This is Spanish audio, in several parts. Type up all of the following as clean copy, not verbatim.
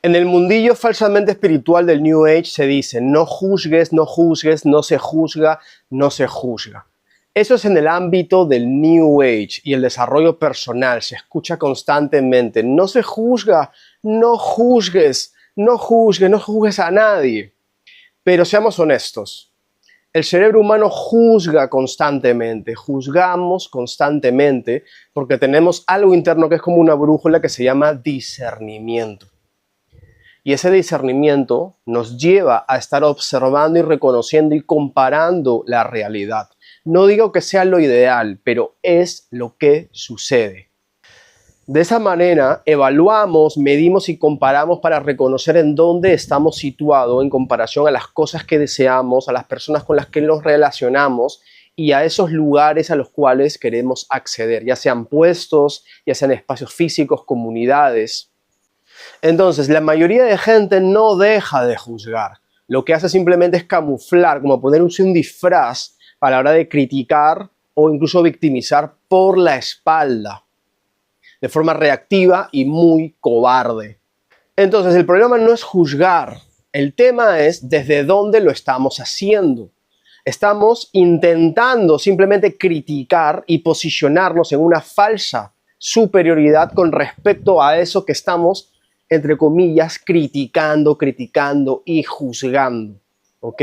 En el mundillo falsamente espiritual del New Age se dice, no juzgues, no juzgues, no se juzga, no se juzga. Eso es en el ámbito del New Age y el desarrollo personal. Se escucha constantemente, no se juzga, no juzgues, no juzgues, no juzgues a nadie. Pero seamos honestos. El cerebro humano juzga constantemente, juzgamos constantemente porque tenemos algo interno que es como una brújula que se llama discernimiento. Y ese discernimiento nos lleva a estar observando y reconociendo y comparando la realidad. No digo que sea lo ideal, pero es lo que sucede. De esa manera, evaluamos, medimos y comparamos para reconocer en dónde estamos situados en comparación a las cosas que deseamos, a las personas con las que nos relacionamos y a esos lugares a los cuales queremos acceder, ya sean puestos, ya sean espacios físicos, comunidades. Entonces, la mayoría de gente no deja de juzgar. Lo que hace simplemente es camuflar, como ponerse un disfraz a la hora de criticar o incluso victimizar por la espalda, de forma reactiva y muy cobarde. Entonces, el problema no es juzgar. El tema es desde dónde lo estamos haciendo. Estamos intentando simplemente criticar y posicionarnos en una falsa superioridad con respecto a eso que estamos, entre comillas, criticando y juzgando. ¿Ok?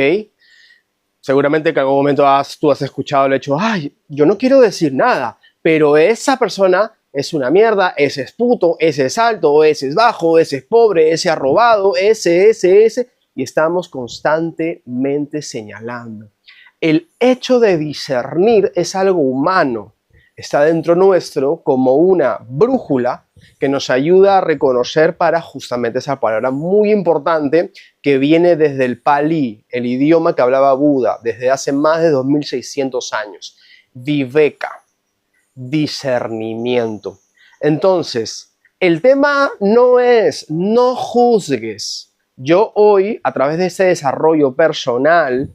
Seguramente que en algún momento tú has escuchado el hecho, ay, yo no quiero decir nada, pero esa persona es una mierda, ese es puto, ese es alto, ese es bajo, ese es pobre, ese ha robado, ese, y estamos constantemente señalando. El hecho de discernir es algo humano, está dentro nuestro como una brújula que nos ayuda a reconocer para justamente esa palabra muy importante que viene desde el Pali, el idioma que hablaba Buda desde hace más de 2600 años, Viveka. Discernimiento. Entonces, el tema no es no juzgues. Yo hoy, a través de ese desarrollo personal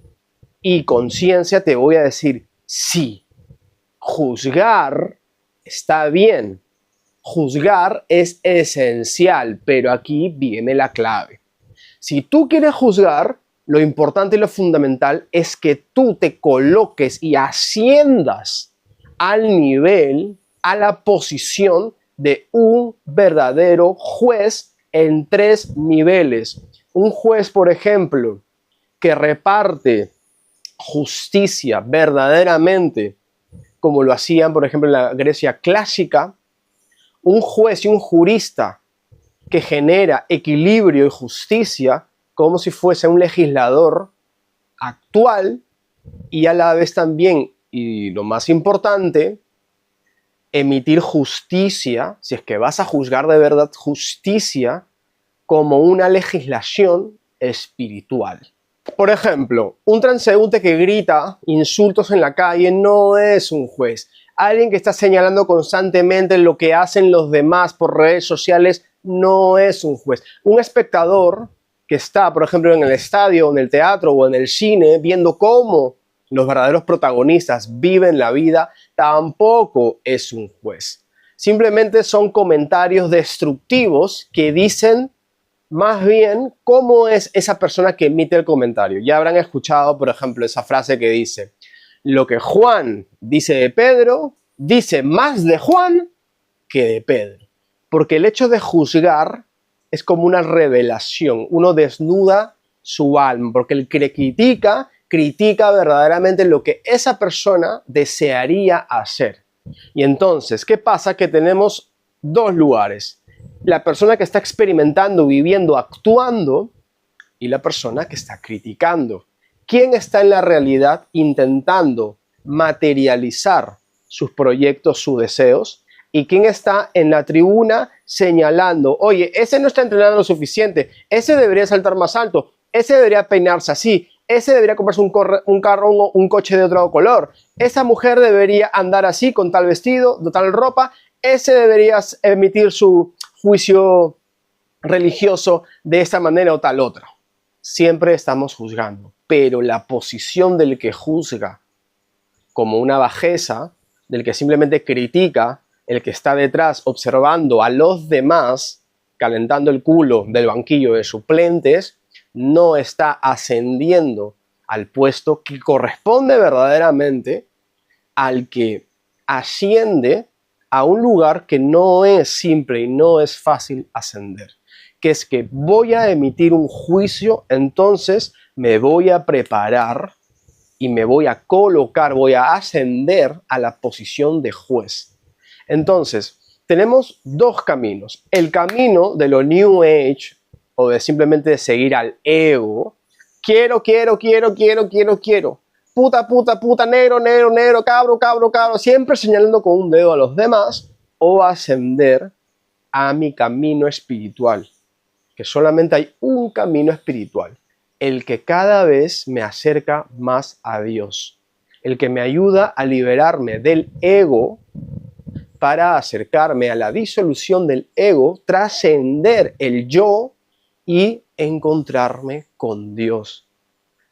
y conciencia, te voy a decir, sí, juzgar está bien. Juzgar es esencial, pero aquí viene la clave. Si tú quieres juzgar, lo importante y lo fundamental es que tú te coloques y asciendas al nivel, a la posición de un verdadero juez en 3 niveles. Un juez, por ejemplo, que reparte justicia verdaderamente, como lo hacían, por ejemplo, en la Grecia clásica. Un juez y un jurista que genera equilibrio y justicia como si fuese un legislador actual y a la vez también, y lo más importante, emitir justicia, si es que vas a juzgar de verdad, justicia como una legislación espiritual. Por ejemplo, un transeúnte que grita insultos en la calle no es un juez. Alguien que está señalando constantemente lo que hacen los demás por redes sociales no es un juez. Un espectador que está, por ejemplo, en el estadio, en el teatro o en el cine, viendo cómo los verdaderos protagonistas viven la vida, tampoco es un juez. Simplemente son comentarios destructivos que dicen más bien cómo es esa persona que emite el comentario. Ya habrán escuchado, por ejemplo, esa frase que dice: lo que Juan dice de Pedro, dice más de Juan que de Pedro. Porque el hecho de juzgar es como una revelación. Uno desnuda su alma, porque el que critica verdaderamente lo que esa persona desearía hacer. Y entonces, ¿qué pasa? Que tenemos 2 lugares. La persona que está experimentando, viviendo, actuando, y la persona que está criticando. ¿Quién está en la realidad intentando materializar sus proyectos, sus deseos? ¿Y quién está en la tribuna señalando, oye, ese no está entrenando lo suficiente, ese debería saltar más alto, ese debería peinarse así, ese debería comprarse un carro o un coche de otro color, esa mujer debería andar así, con tal vestido, de tal ropa, ese debería emitir su juicio religioso de esta manera o tal otra? Siempre estamos juzgando, pero la posición del que juzga como una bajeza, del que simplemente critica, el que está detrás observando a los demás, calentando el culo del banquillo de suplentes, no está ascendiendo al puesto que corresponde verdaderamente al que asciende a un lugar que no es simple y no es fácil ascender, que es que voy a emitir un juicio, entonces me voy a preparar y me voy a colocar, voy a ascender a la posición de juez. Entonces, tenemos dos caminos. El camino de lo New Age o de simplemente seguir al ego. Quiero. Puta, negro, cabro. Siempre señalando con un dedo a los demás. O ascender a mi camino espiritual. Que solamente hay un camino espiritual. El que cada vez me acerca más a Dios. El que me ayuda a liberarme del ego para acercarme a la disolución del ego, trascender el yo y encontrarme con Dios.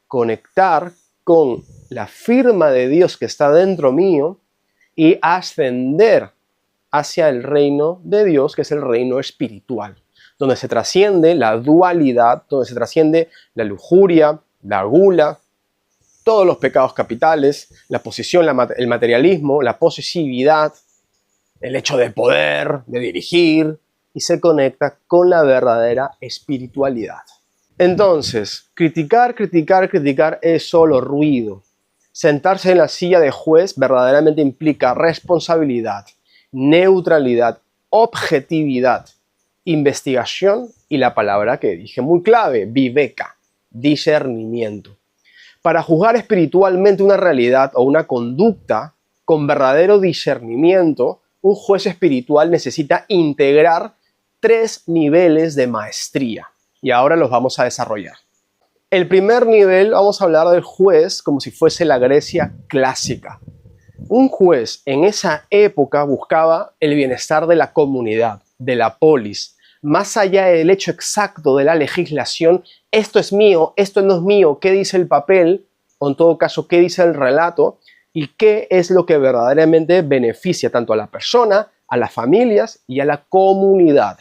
Conectar con la firma de Dios que está dentro mío y ascender hacia el reino de Dios, que es el reino espiritual, donde se trasciende la dualidad, donde se trasciende la lujuria, la gula, todos los pecados capitales, la posesión, el materialismo, la posesividad, el hecho de poder, de dirigir, y se conecta con la verdadera espiritualidad. Entonces, criticar es solo ruido. Sentarse en la silla de juez verdaderamente implica responsabilidad, neutralidad, objetividad, investigación y la palabra que dije muy clave, viveka, discernimiento. Para juzgar espiritualmente una realidad o una conducta con verdadero discernimiento, un juez espiritual necesita integrar 3 niveles de maestría. Y ahora los vamos a desarrollar. El primer nivel, vamos a hablar del juez como si fuese la Grecia clásica. Un juez en esa época buscaba el bienestar de la comunidad, de la polis. Más allá del hecho exacto de la legislación, esto es mío, esto no es mío, qué dice el papel, o en todo caso, qué dice el relato, y qué es lo que verdaderamente beneficia tanto a la persona, a las familias y a la comunidad.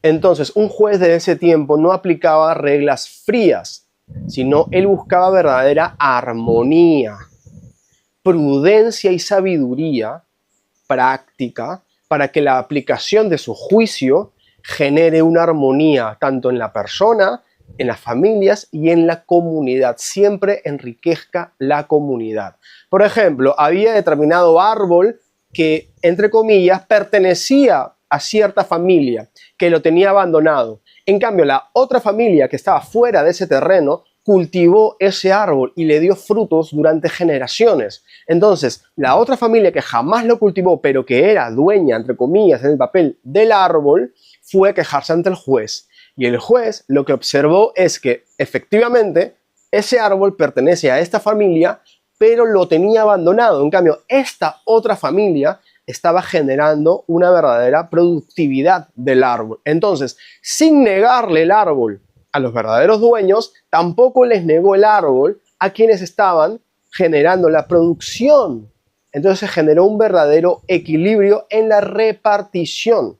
Entonces, un juez de ese tiempo no aplicaba reglas frías, sino él buscaba verdadera armonía, prudencia y sabiduría práctica para que la aplicación de su juicio genere una armonía tanto en la persona, en las familias y en la comunidad. Siempre enriquezca la comunidad. Por ejemplo, había determinado árbol que, entre comillas, pertenecía a cierta familia que lo tenía abandonado. En cambio, la otra familia que estaba fuera de ese terreno cultivó ese árbol y le dio frutos durante generaciones. Entonces, la otra familia que jamás lo cultivó, pero que era dueña, entre comillas, en el papel del árbol, fue a quejarse ante el juez. Y el juez lo que observó es que, efectivamente, ese árbol pertenece a esta familia, pero lo tenía abandonado. En cambio, esta otra familia estaba generando una verdadera productividad del árbol. Entonces, sin negarle el árbol a los verdaderos dueños, tampoco les negó el árbol a quienes estaban generando la producción. Entonces se generó un verdadero equilibrio en la repartición.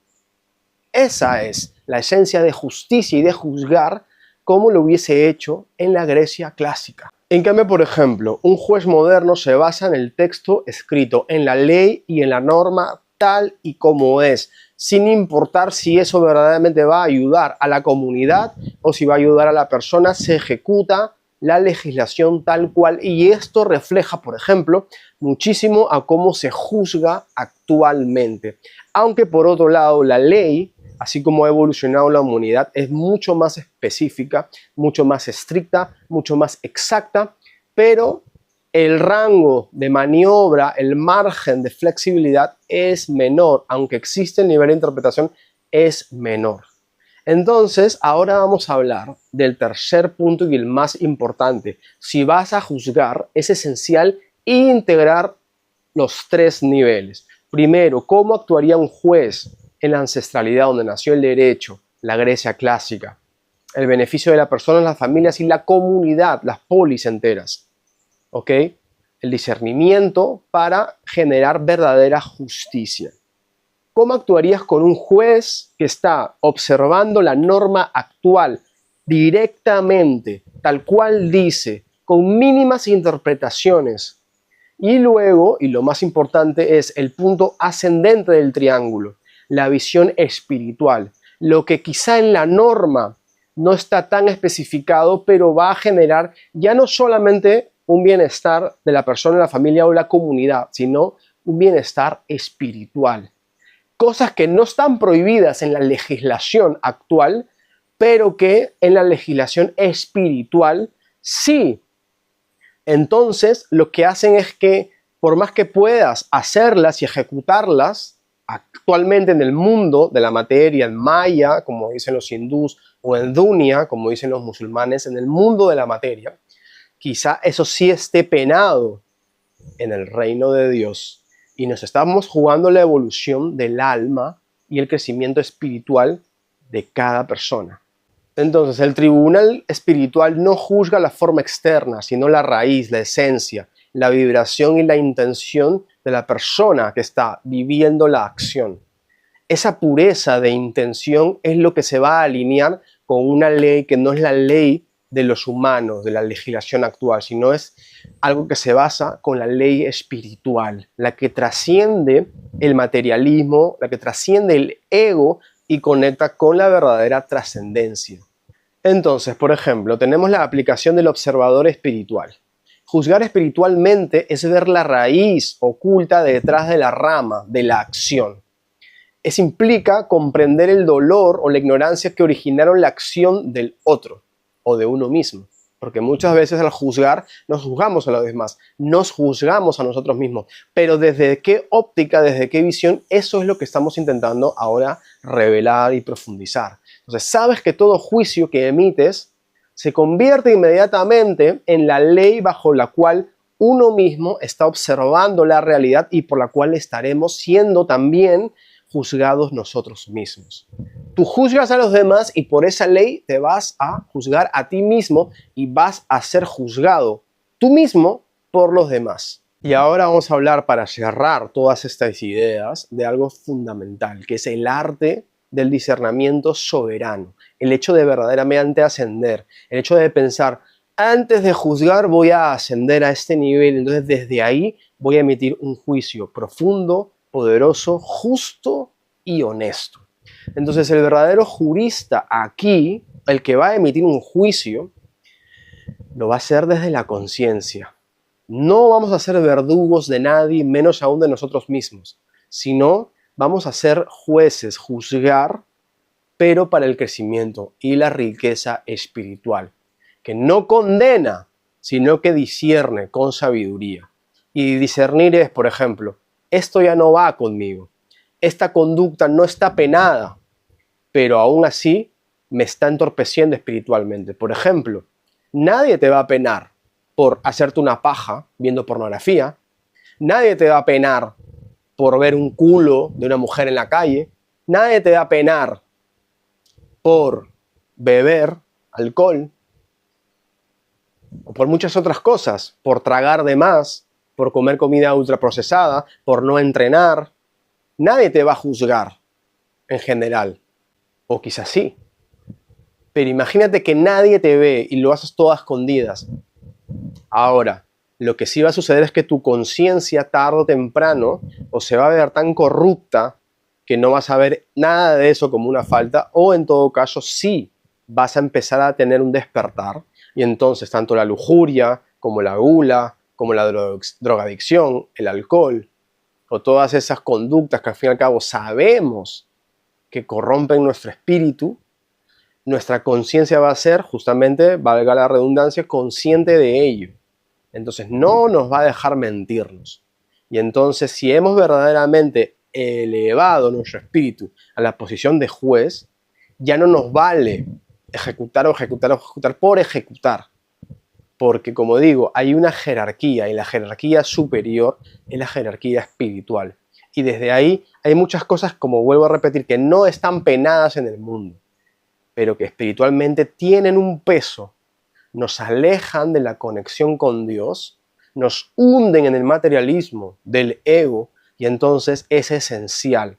Esa es la esencia de justicia y de juzgar como lo hubiese hecho en la Grecia clásica. En cambio, por ejemplo, un juez moderno se basa en el texto escrito, en la ley y en la norma tal y como es, sin importar si eso verdaderamente va a ayudar a la comunidad o si va a ayudar a la persona. Se ejecuta la legislación tal cual y esto refleja, por ejemplo, muchísimo a cómo se juzga actualmente. Aunque por otro lado la ley, así como ha evolucionado la humanidad, es mucho más específica, mucho más estricta, mucho más exacta, pero el rango de maniobra, el margen de flexibilidad es menor, aunque existe el nivel de interpretación, es menor. Entonces, ahora vamos a hablar del tercer punto y el más importante. Si vas a juzgar, es esencial integrar los 3 niveles. Primero, ¿cómo actuaría un juez en la ancestralidad donde nació el derecho, la Grecia clásica? El beneficio de la persona, las familias y la comunidad, las polis enteras. ¿Ok? El discernimiento para generar verdadera justicia. ¿Cómo actuarías con un juez que está observando la norma actual directamente, tal cual dice, con mínimas interpretaciones? Y luego, y lo más importante, es el punto ascendente del triángulo, la visión espiritual, lo que quizá en la norma no está tan especificado, pero va a generar ya no solamente un bienestar de la persona, la familia o la comunidad, sino un bienestar espiritual. Cosas que no están prohibidas en la legislación actual, pero que en la legislación espiritual sí. Entonces, lo que hacen es que, por más que puedas hacerlas y ejecutarlas actualmente en el mundo de la materia, en Maya, como dicen los hindús, o en Dunya, como dicen los musulmanes, en el mundo de la materia, quizá eso sí esté penado en el reino de Dios. Y nos estamos jugando la evolución del alma y el crecimiento espiritual de cada persona. Entonces, el tribunal espiritual no juzga la forma externa, sino la raíz, la esencia, la vibración y la intención de la persona que está viviendo la acción. Esa pureza de intención es lo que se va a alinear con una ley que no es la ley de los humanos, de la legislación actual, sino es algo que se basa con la ley espiritual, la que trasciende el materialismo, la que trasciende el ego y conecta con la verdadera trascendencia. Entonces, por ejemplo, tenemos la aplicación del observador espiritual. Juzgar espiritualmente es ver la raíz oculta detrás de la rama de la acción. Eso implica comprender el dolor o la ignorancia que originaron la acción del otro o de uno mismo. Porque muchas veces al juzgar nos juzgamos a los demás, nos juzgamos a nosotros mismos. Pero ¿desde qué óptica, desde qué visión? Eso es lo que estamos intentando ahora revelar y profundizar. Entonces, sabes que todo juicio que emites se convierte inmediatamente en la ley bajo la cual uno mismo está observando la realidad y por la cual estaremos siendo también juzgados nosotros mismos. Tú juzgas a los demás y por esa ley te vas a juzgar a ti mismo y vas a ser juzgado tú mismo por los demás. Y ahora vamos a hablar, para cerrar todas estas ideas, de algo fundamental, que es el arte del discernimiento soberano, el hecho de verdaderamente ascender, el hecho de pensar, antes de juzgar voy a ascender a este nivel, entonces desde ahí voy a emitir un juicio profundo, poderoso, justo y honesto. Entonces el verdadero jurista aquí, el que va a emitir un juicio, lo va a hacer desde la conciencia. No vamos a ser verdugos de nadie, menos aún de nosotros mismos, sino vamos a ser jueces, juzgar, pero para el crecimiento y la riqueza espiritual, que no condena, sino que discierne con sabiduría. Y discernir es, por ejemplo, esto ya no va conmigo, esta conducta no está penada, pero aún así me está entorpeciendo espiritualmente. Por ejemplo, nadie te va a penar por hacerte una paja viendo pornografía, nadie te va a penar por ver un culo de una mujer en la calle, nadie te va a penar por beber alcohol o por muchas otras cosas, por tragar de más, por comer comida ultraprocesada, por no entrenar. Nadie te va a juzgar en general, o quizás sí, pero imagínate que nadie te ve y lo haces todo a escondidas. Ahora, lo que sí va a suceder es que tu conciencia tarde o temprano o se va a ver tan corrupta que no vas a ver nada de eso como una falta, o en todo caso sí vas a empezar a tener un despertar y entonces tanto la lujuria como la gula, como la drogadicción, el alcohol o todas esas conductas que al fin y al cabo sabemos que corrompen nuestro espíritu, nuestra conciencia va a ser justamente, valga la redundancia, consciente de ello. Entonces no nos va a dejar mentirnos. Y entonces si hemos verdaderamente elevado nuestro espíritu a la posición de juez, ya no nos vale ejecutar por ejecutar. Porque como digo, hay una jerarquía y la jerarquía superior es la jerarquía espiritual. Y desde ahí hay muchas cosas, como vuelvo a repetir, que no están penadas en el mundo, pero que espiritualmente tienen un peso. Nos alejan de la conexión con Dios, nos hunden en el materialismo del ego y entonces es esencial.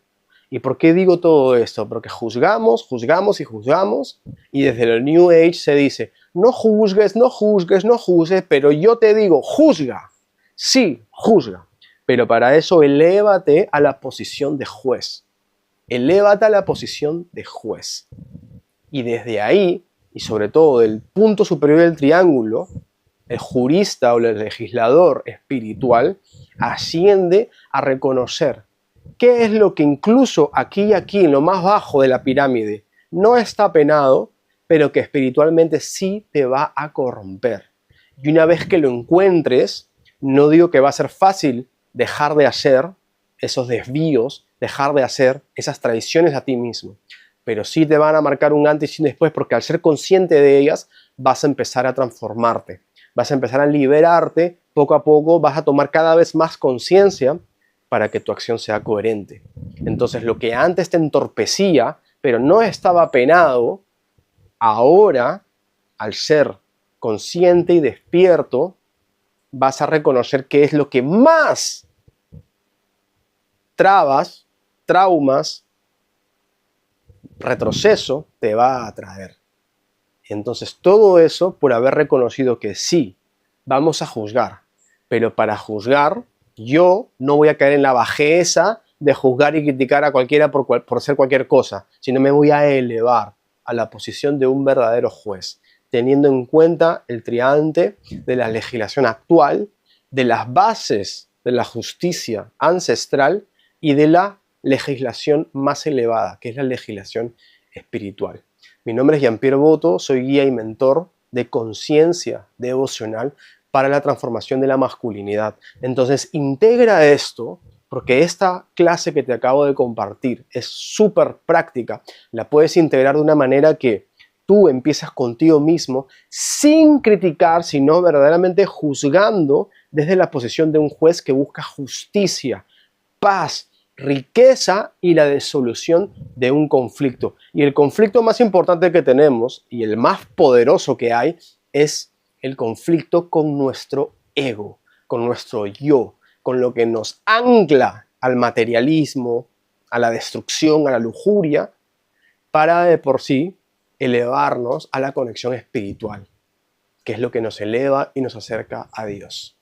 ¿Y por qué digo todo esto? Porque juzgamos, juzgamos y juzgamos, y desde el New Age se dice, no juzgues, no juzgues, no juzgues, pero yo te digo, juzga. Sí, juzga. Pero para eso elévate a la posición de juez. Elévate a la posición de juez. Y desde ahí, y sobre todo del punto superior del triángulo, el jurista o el legislador espiritual asciende a reconocer qué es lo que incluso aquí y aquí, en lo más bajo de la pirámide, no está penado, pero que espiritualmente sí te va a corromper. Y una vez que lo encuentres, no digo que va a ser fácil dejar de hacer esos desvíos, dejar de hacer esas traiciones a ti mismo, pero sí te van a marcar un antes y un después, porque al ser consciente de ellas vas a empezar a transformarte, vas a empezar a liberarte poco a poco, vas a tomar cada vez más conciencia para que tu acción sea coherente. Entonces lo que antes te entorpecía, pero no estaba penado, ahora, al ser consciente y despierto, vas a reconocer qué es lo que más trabas, traumas, retroceso te va a traer. Entonces todo eso por haber reconocido que sí, vamos a juzgar, pero para juzgar yo no voy a caer en la bajeza de juzgar y criticar a cualquiera por hacer cualquier cosa, sino me voy a elevar a la posición de un verdadero juez, teniendo en cuenta el triante de la legislación actual, de las bases de la justicia ancestral y de la legislación más elevada, que es la legislación espiritual. Mi nombre es Jean-Pierre Boto, soy guía y mentor de conciencia devocional para la transformación de la masculinidad. Entonces, integra esto, porque esta clase que te acabo de compartir es súper práctica. La puedes integrar de una manera que tú empiezas contigo mismo sin criticar, sino verdaderamente juzgando desde la posición de un juez que busca justicia, paz, riqueza y la disolución de un conflicto. Y el conflicto más importante que tenemos y el más poderoso que hay es el conflicto con nuestro ego, con nuestro yo, con lo que nos ancla al materialismo, a la destrucción, a la lujuria, para de por sí elevarnos a la conexión espiritual, que es lo que nos eleva y nos acerca a Dios.